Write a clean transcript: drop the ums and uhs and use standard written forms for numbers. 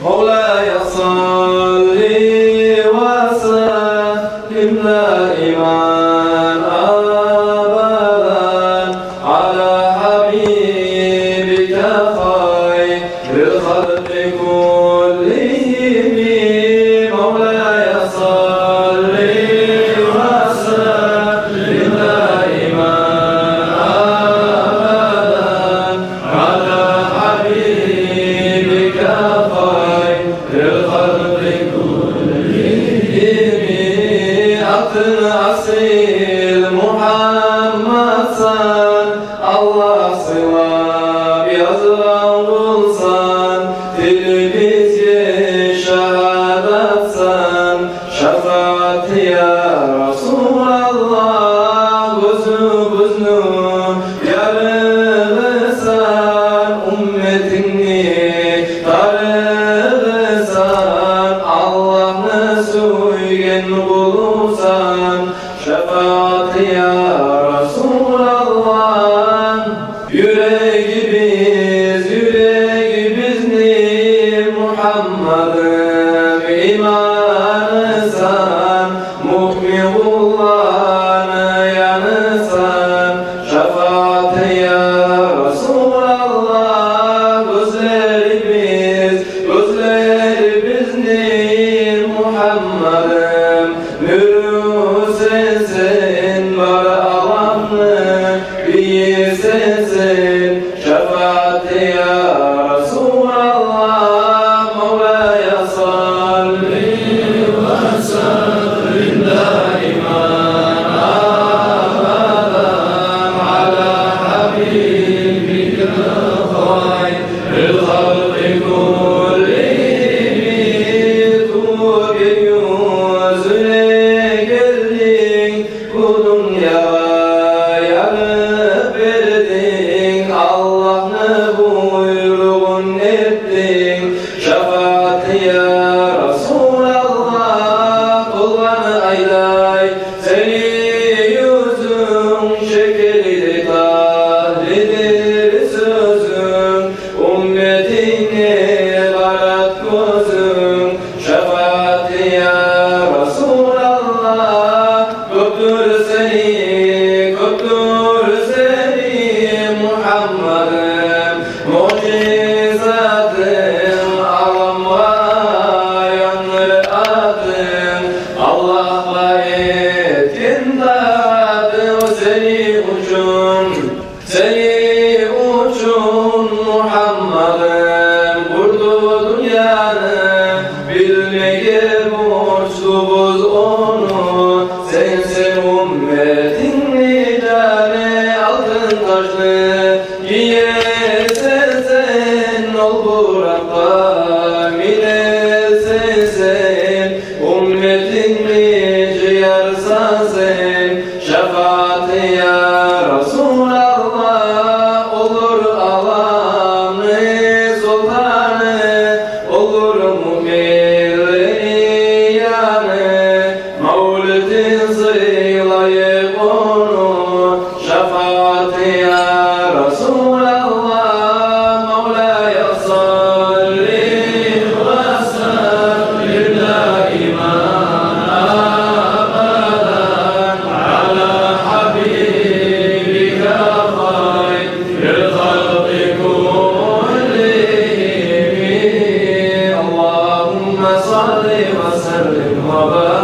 مولاي صل وسلم دائما أبدا على حبيبك خير الخلق كلهم مولاي صل وسلم دائما أبدا على حبيبك خير الخلق كلهم أطل أصيل محمد san Allah sevap yazılan bulsan dilbizge şehadatsan şefaat ya Resulallah gözümüzünü yarılırsan ümmetini darılırsan Allah'ını suygen bulursan şefaat ya Resulallah yüreğimiz ni Muhammed'im imanısan mu'min kullarını yanısan şefaat ya Resulallah gözlerimiz ni Muhammed'im nuru sensin var alanı bir sensin şefaat ya Resulallah Mevla'ya salli ve sellim daiman abadan ala habibike hayril halqi kullihim tuğbil yüzüne geldin bu dünyaya yanıp verdin Allah'ını buyruğun ettin şefaat ya Resulallah kullarını aylay seni yüzün şekeri tahlidir sözün ümmetini barat gözün şefaat ya Resulallah köptür seni Muhammed'im mucizatın alam var yanır adın Allah'la etkin dağıtın seni uçun Muhammed'im kurdu dünyanı bilmeye borçluyuz onu sensin ümmetin nicane altın taşlı giyersen sen ol Burak'ta milersen sen ümmetin ciyarsan sen şefaat ya Resulallah olur alamı sultanı olur müminlerin yanı mevlidin sılayıp onu şefaat ya Resulallah Mevla'ya salli ve sellim daiman abadan ala habibike hayril halqi kullihim Allahümme salli ve sellim ve barik